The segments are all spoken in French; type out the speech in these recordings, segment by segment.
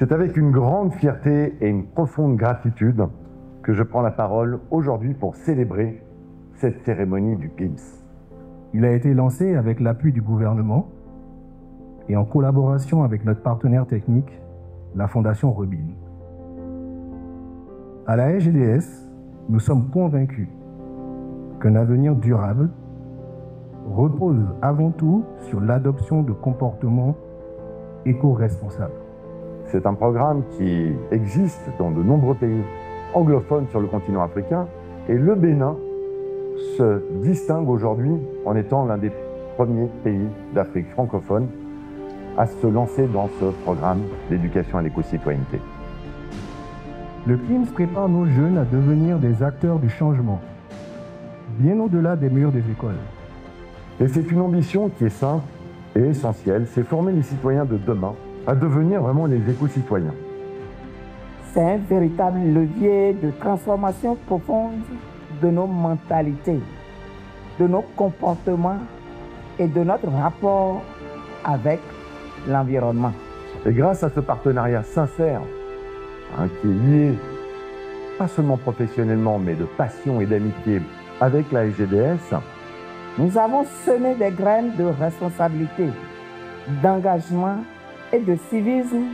C'est avec une grande fierté et une profonde gratitude que je prends la parole aujourd'hui pour célébrer cette cérémonie du PIMS. Il a été lancé avec l'appui du gouvernement et en collaboration avec notre partenaire technique, la Fondation Rubin. À la SGDS, nous sommes convaincus qu'un avenir durable repose avant tout sur l'adoption de comportements éco-responsables. C'est un programme qui existe dans de nombreux pays anglophones sur le continent africain et le Bénin se distingue aujourd'hui en étant l'un des premiers pays d'Afrique francophone à se lancer dans ce programme d'éducation à l'éco-citoyenneté. Le PIMS prépare nos jeunes à devenir des acteurs du changement, bien au-delà des murs des écoles. Et c'est une ambition qui est simple et essentielle, c'est former les citoyens de demain à devenir vraiment les éco-citoyens. C'est un véritable levier de transformation profonde de nos mentalités, de nos comportements et de notre rapport avec l'environnement. Et grâce à ce partenariat sincère, qui est lié pas seulement professionnellement, mais de passion et d'amitié avec la SGDS, nous avons semé des graines de responsabilité, d'engagement et de civisme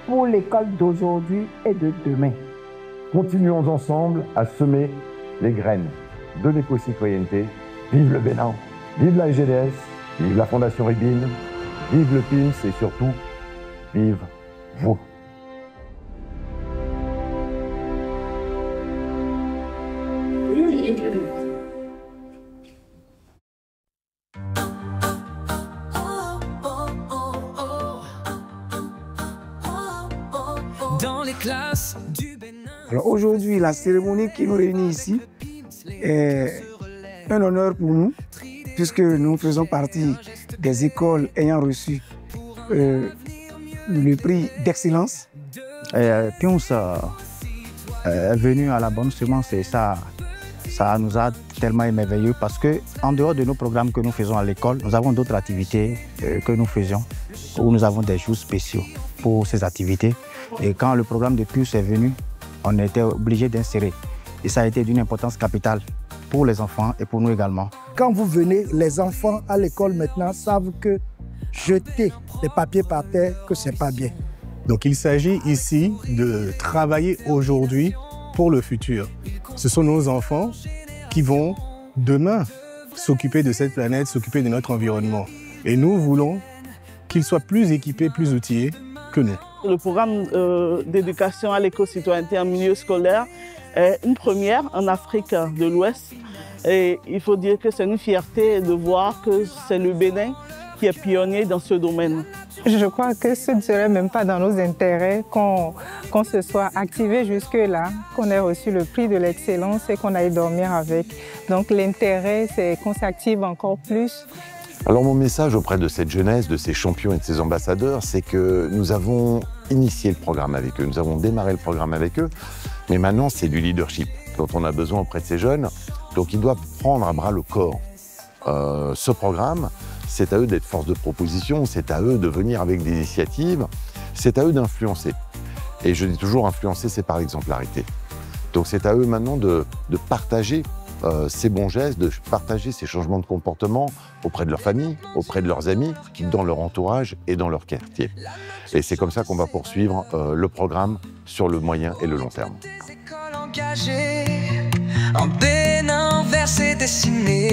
pour l'école d'aujourd'hui et de demain. Continuons ensemble à semer les graines de l'éco-citoyenneté. Vive le Bénin, vive la SGDS, vive la Fondation Rubin, vive le PIMS et surtout, vive vous. Dans les classes du Bénin. Alors aujourd'hui, la cérémonie qui nous réunit ici est un honneur pour nous, puisque nous faisons partie des écoles ayant reçu le prix d'excellence. PIMS est venu à la bonne semence et ça nous a tellement émerveillés parce qu'en dehors de nos programmes que nous faisons à l'école, nous avons d'autres activités que nous faisons où nous avons des jours spéciaux pour ces activités. Et quand le programme de PIMS est venu, on était obligé d'insérer. Et ça a été d'une importance capitale pour les enfants et pour nous également. Quand vous venez, les enfants à l'école maintenant savent que jeter des papiers par terre, que ce n'est pas bien. Donc il s'agit ici de travailler aujourd'hui pour le futur. Ce sont nos enfants qui vont demain s'occuper de cette planète, s'occuper de notre environnement. Et nous voulons qu'ils soient plus équipés, plus outillés que nous. Le programme d'éducation à l'éco-citoyenneté en milieu scolaire est une première en Afrique de l'Ouest. Et il faut dire que c'est une fierté de voir que c'est le Bénin qui est pionnier dans ce domaine. Je crois que ce ne serait même pas dans nos intérêts qu'on se soit activé jusque-là, qu'on ait reçu le prix de l'excellence et qu'on aille dormir avec. Donc l'intérêt, c'est qu'on s'active encore plus. Alors mon message auprès de cette jeunesse, de ces champions et de ces ambassadeurs, c'est que nous avons initié le programme avec eux, nous avons démarré le programme avec eux, mais maintenant c'est du leadership dont on a besoin auprès de ces jeunes. Donc ils doivent prendre à bras le corps ce programme. C'est à eux d'être force de proposition, c'est à eux de venir avec des initiatives, c'est à eux d'influencer. Et je dis toujours, influencer, c'est par l'exemplarité. Donc c'est à eux maintenant de partager ces bons gestes, de partager ces changements de comportement auprès de leur famille, auprès de leurs amis, dans leur entourage et dans leur quartier. Et c'est comme ça qu'on va poursuivre le programme sur le moyen et le long terme. En Bénin, vers ses destinées.